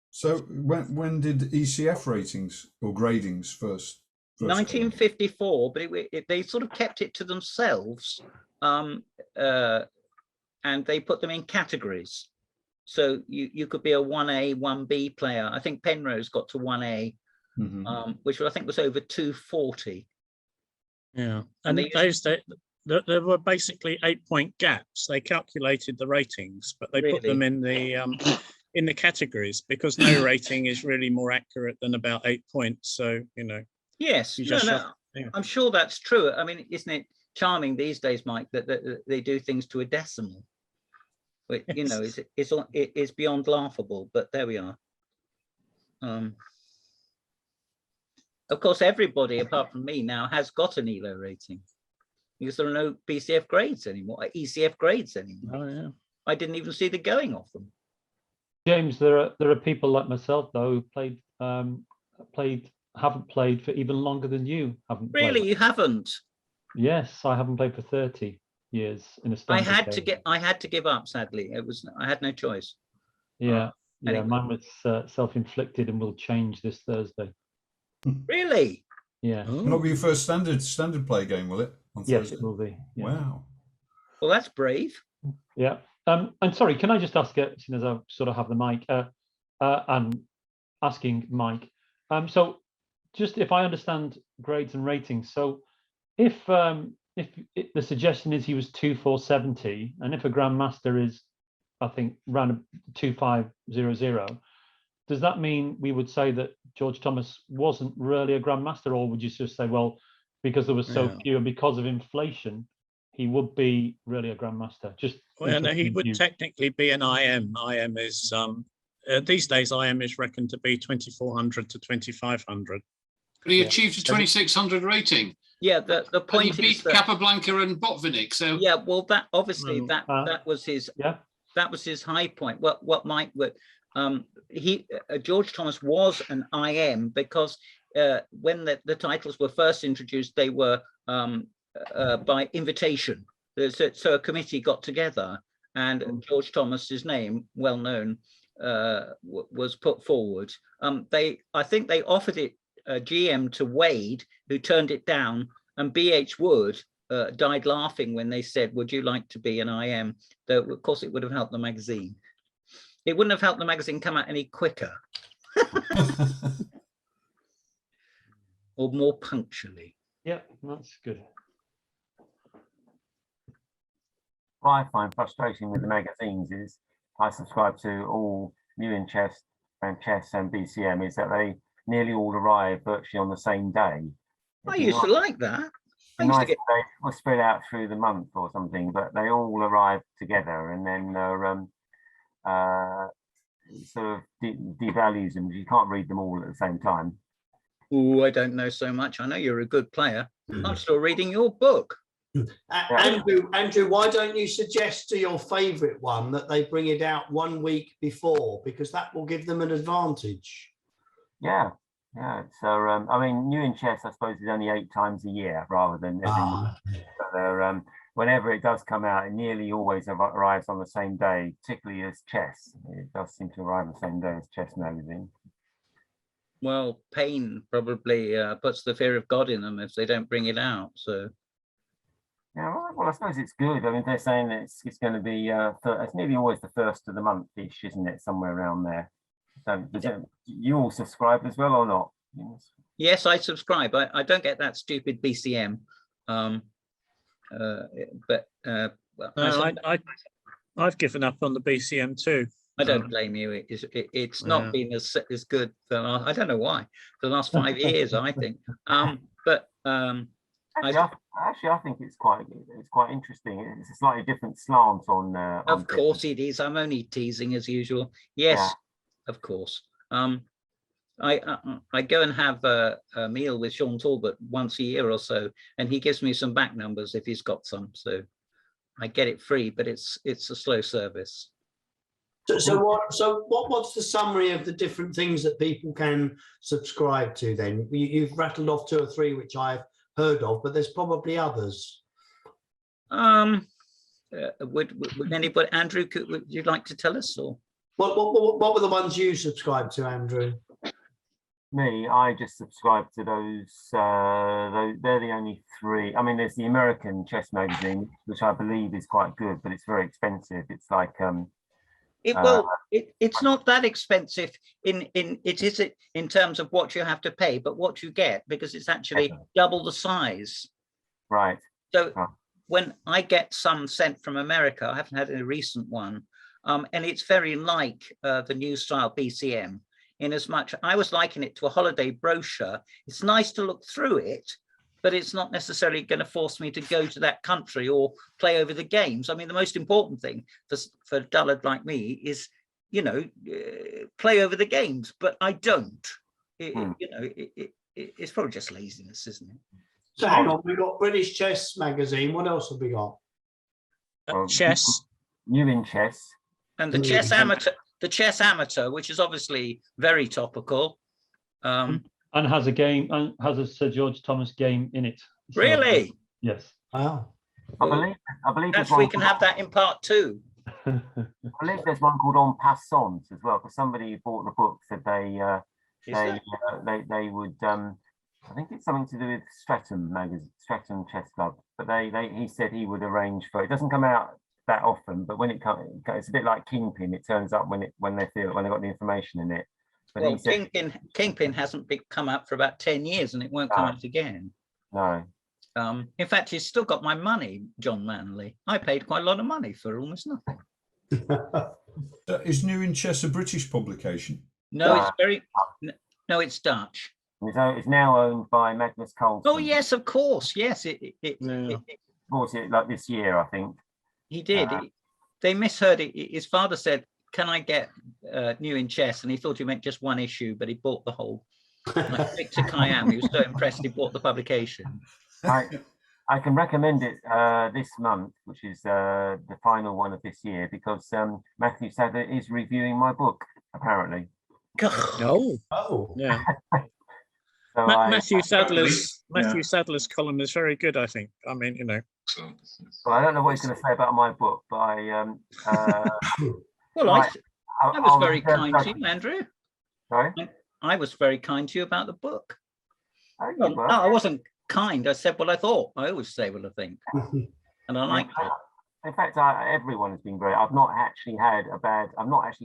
So when did ECF ratings or gradings first 1954, but they sort of kept it to themselves, and they put them in categories. So you could be a 1A, 1B player. I think Penrose got to 1A, which I think was over 240. Yeah, and there were basically 8-point gaps. They calculated the ratings, but they put them in the categories because no rating is really more accurate than about 8 points. So you know. Yes, I'm sure that's true. I mean, isn't it charming these days, Mike, that they do things to a decimal? But you know, it's beyond laughable. But there we are. Of course, everybody apart from me now has got an ELO rating because there are no BCF grades anymore, ECF grades anymore. Oh yeah, I didn't even see the going of them. James, there are people like myself though who haven't played for even longer than you haven't. Really, played. you haven't? Yes, I haven't played for 30 years in a standard. I had to give up. Sadly, I had no choice. Yeah, anyway. Mine was self-inflicted and will change this Thursday. Really? Yeah. It'll be your first standard play game, will it? On yes, Thursday? it will be. Yeah. Wow. Well, that's brave. Yeah. And sorry, can I just ask, seeing as I sort of have the mic, and asking Mike. So, just if I understand grades and ratings, so if the suggestion is he was 2,470, and if a grandmaster is, I think, around 2,500, does that mean we would say that George Thomas wasn't really a grandmaster, or would you just say, well, because there was so few and because of inflation, he would be really a grandmaster? Just well, no, he would technically be an IM. IM is these days IM is reckoned to be 2400 to 2500. But he achieved a 2600 rating. Yeah, the point and he beat is that, Capablanca and Botvinnik. So yeah, well, that obviously that was his that was his high point. What Mike would George Thomas was an IM because when the titles were first introduced, they were by invitation. So a committee got together, and George Thomas's name, well known, was put forward. I think they offered it GM to Wade, who turned it down, and BH Wood died laughing when they said, "Would you like to be an IM?" Though of course it would have helped the magazine. It wouldn't have helped the magazine come out any quicker or more punctually. Yeah, that's good. What I find frustrating with the magazines is I subscribe to all New in Chess and BCM is that they nearly all arrive virtually on the same day. I used to like that. I used to get... They were spread out through the month or something, but they all arrive together, and then sort of devalues them. You can't read them all at the same time. Oh, I don't know so much. I know you're a good player. I'm still reading your book. Andrew, why don't you suggest to your favourite one that they bring it out 1 week before, because that will give them an advantage? Yeah. So I mean, New in Chess, I suppose, is only 8 times a year rather than every month. So whenever it does come out, it nearly always arrives on the same day, particularly as Chess. It does seem to arrive on the same day as Chess magazine. Well, Payne probably puts the fear of God in them if they don't bring it out. So. Yeah, well, I suppose it's good. I mean, they're saying that it's going to be, it's nearly always the first of the month-ish, isn't it? Somewhere around there. So, you all subscribe as well or not? Yes, I subscribe. I don't get that stupid BCM. I've given up on the BCM too. I don't blame you. It's not been as good for, I don't know why, for the last 5 years, I think. Actually, I think it's quite interesting. It's a slightly different slant on. Of course it is. I'm only teasing as usual. Yes, yeah. Of course. I go and have a meal with Sean Talbot once a year or so, and he gives me some back numbers if he's got some. So I get it free, but it's a slow service. So what's the summary of the different things that people can subscribe to then? You've rattled off 2 or 3 which I've heard of, but there's probably others. Would anybody, Andrew, would you like to tell us? Or what were the ones you subscribed to, Andrew? Me, I just subscribe to those. They're the only 3. I mean, there's the American Chess magazine, which I believe is quite good, but it's very expensive. It's like it's not that expensive in terms of what you have to pay, but what you get, because it's actually double the size. Right. So when I get some sent from America, I haven't had a recent one, and it's very like the new style BCM, in as much I was liking it to a holiday brochure. It's nice to look through it, but it's not necessarily going to force me to go to that country or play over the games. I mean, the most important thing for a dullard like me is, play over the games, but I don't. It's probably just laziness, isn't it? So hang on, we've got British Chess magazine. What else have we got? Chess. New in Chess. And the Chess Amateur, which is obviously very topical. And has a game, and has a Sir George Thomas game in it. So, really? Yes. Wow. I believe perhaps we can have that in part 2. I believe there's one called En Passant as well, because somebody who bought the book said they would. I think it's something to do with Streatham magazine, Streatham Chess Club. But he said he would arrange for it. It doesn't come out that often, but when it comes, it's a bit like Kingpin. It turns up when they got the information in it. But well, Kingpin hasn't come out for about 10 years, and it won't come out again. No. In fact, he's still got my money, John Manley. I paid quite a lot of money for almost nothing. Is New in Chess a British publication? No, it's very. No, it's Dutch. It's now owned by Magnus Carlsen. Oh yes, of course. Yes, it bought it like this year, I think. He did. They misheard it. His father said, "Can I get new in chess?" And he thought he meant just one issue, but he bought the whole. Like Victor Khayyam, he was so impressed he bought the publication. I can recommend it this month, which is the final one of this year, because Matthew Sadler is reviewing my book, apparently. Oh, yeah. So Matthew Sadler's column is very good, I think. I mean, you know. Well, I don't know what he's going to say about my book, but well, I was very kind to you, Andrew. Sorry? I was very kind to you about the book. Oh, well, no, I wasn't kind. I said what I thought. I always say what I think, and I liked it. In fact, everyone has been great. I've not actually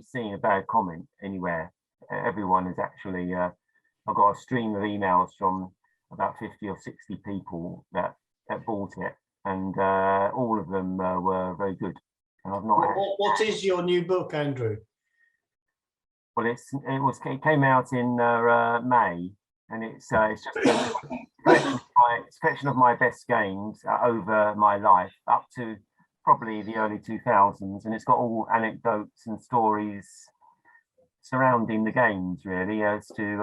seen a bad comment anywhere. Everyone is actually. I've got a stream of emails from about 50 or 60 people that bought it, and all of them were very good. And I've not. What is your new book, Andrew? Well, it came out in May, and it's just a collection of my best games over my life up to probably the early 2000s, and it's got all anecdotes and stories surrounding the games, really, as to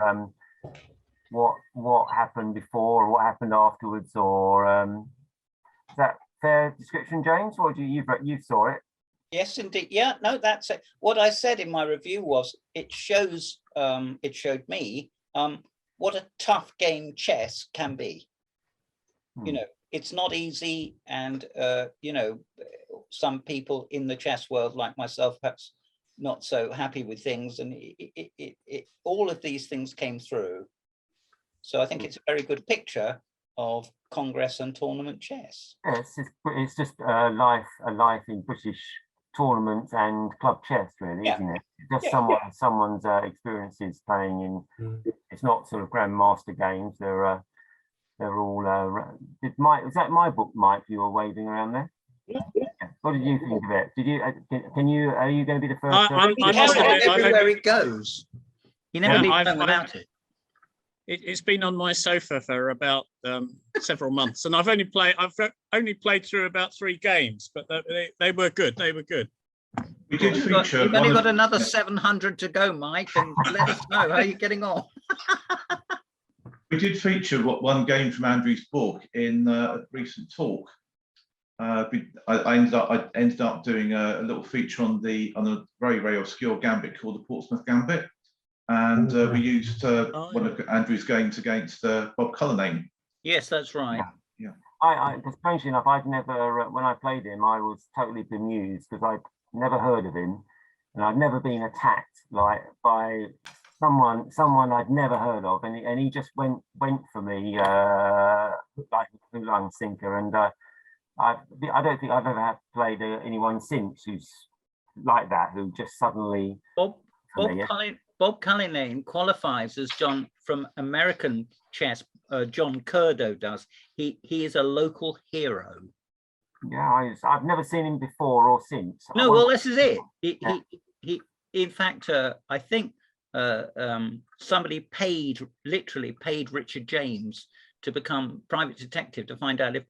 what happened before or what happened afterwards, or is that fair description, James? Or you saw it? Yes, indeed. Yeah, no, that's it. What I said in my review was it showed me what a tough game chess can be. You know, it's not easy, and you know, some people in the chess world, like myself, perhaps not so happy with things, and all of these things came through. So I think it's a very good picture of Congress and tournament chess. Yes, it's just a life in British tournaments and club chess, really, isn't it? Just someone's experiences playing in. It's not sort of grandmaster games. They're all. Was that my book, Mike? You were waving around there. Yeah. What did you think of it? Did you? Are you going to be the first? Everywhere it goes. You never leave home without it. It's been on my sofa for about several months, and I've only played through about 3 games, but they were good. They were good. We did feature. You've only got another 700 to go, Mike, and let us know how you're getting on. We did feature one game from Andrew's book in a recent talk. I ended up doing a little feature on a very, very obscure gambit called the Portsmouth Gambit. And we used one of Andrew's games against Bob Cullinane. Yes, that's right. Yeah. Strangely enough, I'd never, when I played him, I was totally bemused because I'd never heard of him, and I'd never been attacked by someone I'd never heard of, and he just went for me like a lung sinker, and I don't think I've ever played anyone since who's like that, who just suddenly. Bob Cullinane qualifies as John from American chess. John Curdo does. He is a local hero. Yeah, I've never seen him before or since. No, well, this is it. He in fact, I think somebody literally paid Richard James to become private detective to find out if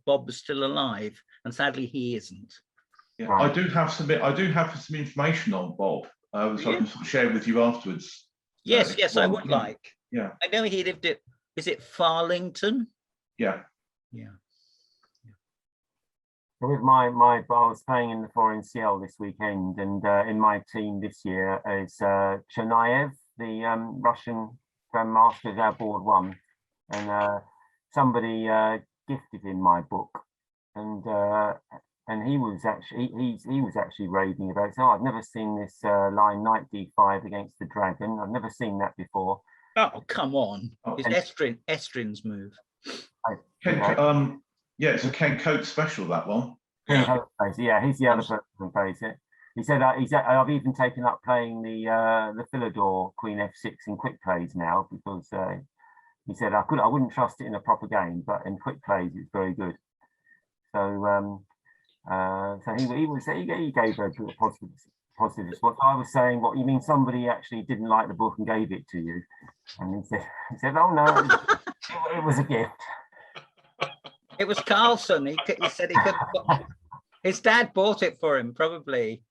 Bob was still alive, and sadly he isn't. Yeah, I do have some information on Bob. So I can share with you afterwards. Yes, I would like. Yeah. I know he lived at, is it Farlington? Yeah. Yeah. With I was playing in the Foreign CL this weekend, and in my team this year is Chernayev, the Russian Grandmaster, is our board 1, and somebody gifted him my book, and he was actually raving about it. So I've never seen this line knight d5 against the dragon. I've never seen that before. Oh, come on. It's Estrin's move. Yeah, it's a Ken Coates special, that one. Yeah, he's the other person who plays it. He said I've even taken up playing the Philidor Queen F6 in quick plays now, because he said I wouldn't trust it in a proper game, but in quick plays it's very good. So so he gave a positive positive response. I was saying, what you mean? Somebody actually didn't like the book and gave it to you, and he said, "Oh no, it was a gift." It was Carlson. He said he could. His dad bought it for him, probably.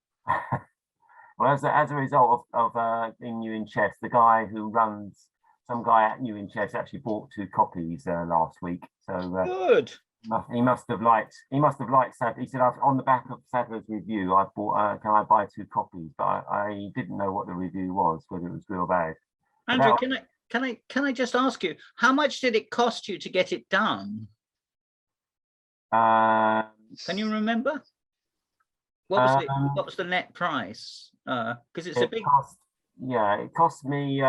Well, as a result of in New in Chess, the guy who runs, some guy at New in Chess actually bought 2 copies last week. So good. He must have liked Sad. He said, on the back of Sadler's review, I bought. Can I buy 2 copies? But I didn't know what the review was, whether it was good or bad. Andrew, can I just ask you, how much did it cost you to get it done? Can you remember? What was the net price? Because it's a big. It cost me.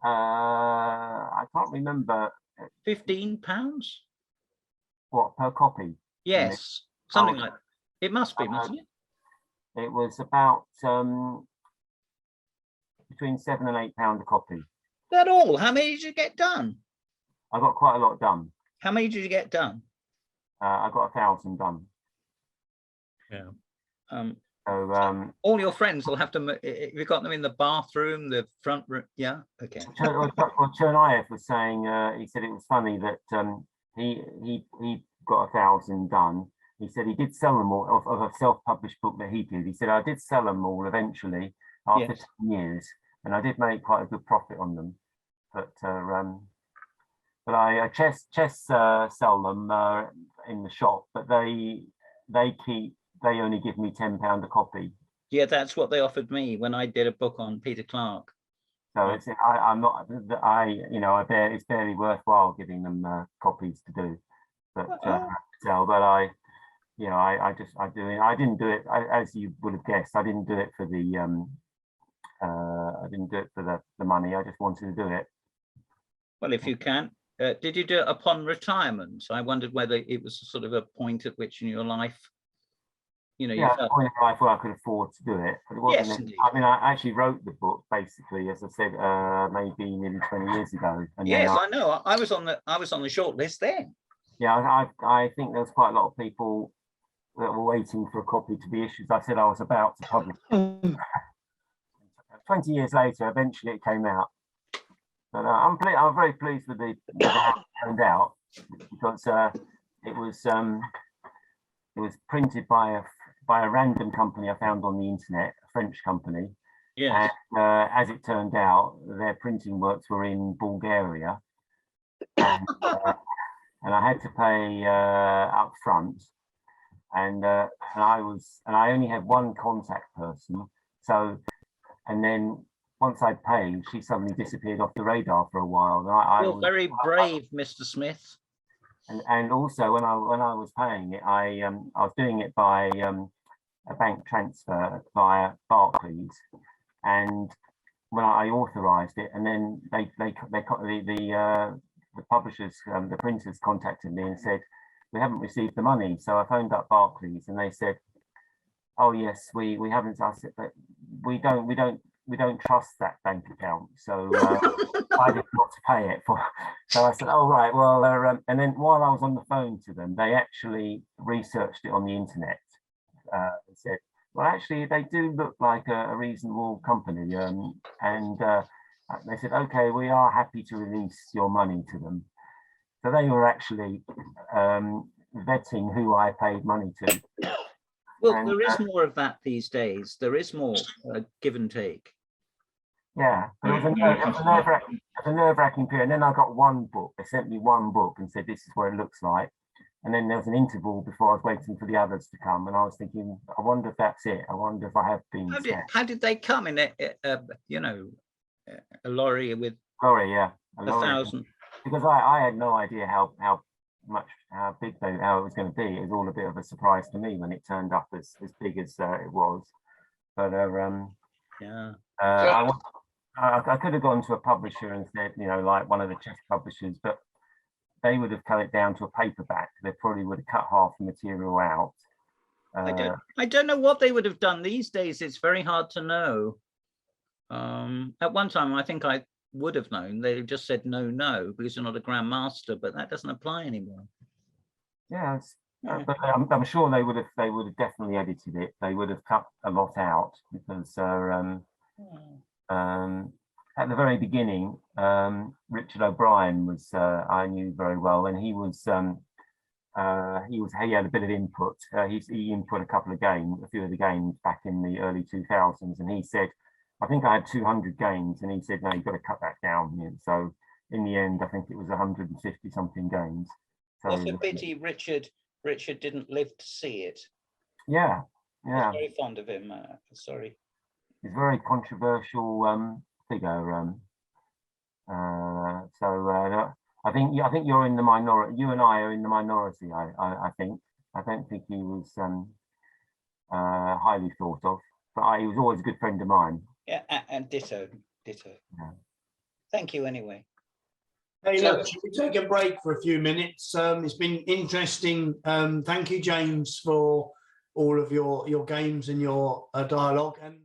I can't remember. £15. What, per copy? Yes, something like. It must be, mustn't it? It was about between £7 and £8 a copy. That all? How many did you get done? I got quite a lot done. How many did you get done? I got 1,000 done. Yeah. So all your friends will have to. You've got them in the bathroom, the front room. Yeah. Okay. Well, Chernayev was saying. He said it was funny that he got 1,000 done. He said he did sell them all of a self-published book that he did. He said I did sell them all eventually after 10 years, and I did make quite a good profit on them. But I chess sell them in the shop, but they only give me £10 a copy. Yeah, that's what they offered me when I did a book on Peter Clark. So it's I'm not it's barely worthwhile giving them copies to do, but sell. But I didn't do it as you would have guessed. I didn't do it for the the money. I just wanted to do it. Well, if you can. Did you do it upon retirement? I wondered whether it was sort of a point at which in your life, you felt... point in life where I could afford to do it. But it wasn't. Yes, indeed. I mean, I actually wrote the book basically, as I said, maybe nearly 20 years ago. And yes, I know. I was on the short list then. Yeah, I think there was quite a lot of people that were waiting for a copy to be issued. I said I was about to publish. 20 years later, eventually it came out. But I'm very pleased with how it turned out, because it was printed by a random company I found on the internet, a French company. Yes. And as it turned out, their printing works were in Bulgaria, and I had to pay up front, and I only had one contact person. So, and then once I'd paid, she suddenly disappeared off the radar for a while. You're very brave, Mr. Smith. And also when I was paying it, I was doing it by a bank transfer via Barclays, and when I authorised it, and then the publishers, the printers contacted me and said, we haven't received the money. So I phoned up Barclays, and they said, oh yes, we haven't. I said, but we don't trust that bank account, so I did not to pay it for. So I said, oh right, well, and then while I was on the phone to them, they actually researched it on the internet and said, well, actually, they do look like a reasonable company, and they said, okay, we are happy to release your money to them. So they were actually vetting who I paid money to. Well, there is more of that these days. There is more give and take. Yeah, but it was a nerve-wracking period. And then I got one book. They sent me one book and said, this is what it looks like. And then there was an interval before I was waiting for the others to come. And I was thinking, I wonder if that's it. I wonder if I have been. How did they come in a lorry with lorry, yeah, a 1,000? Because I had no idea how big it was going to be. It was all a bit of a surprise to me when it turned up as big as it was. But yeah, I could have gone to a publisher and said, like one of the chess publishers, but they would have cut it down to a paperback. They probably would have cut half the material out. I don't know what they would have done these days. It's very hard to know. At one time, I think I would have known. They just said no, because you're not a grandmaster, but that doesn't apply anymore. Yeah, But I'm sure they would have definitely edited it. They would have cut a lot out because at the very beginning, Richard O'Brien was I knew very well, and he had a bit of input. He input a few of the games back in the early 2000s, and he said, I think I had 200 games, and he said, no, you've got to cut that down. And so in the end, I think it was 150 something games. So, what a pity Richard didn't live to see it. Yeah, I was very fond of him. Sorry. He's a very controversial figure. I think you're in the minority. You and I are in the minority. I think. I don't think he was highly thought of, but he was always a good friend of mine. Yeah, and ditto. Yeah. Thank you anyway. Hey, look, should we take a break for a few minutes? It's been interesting. Thank you, James, for all of your games and your dialogue. And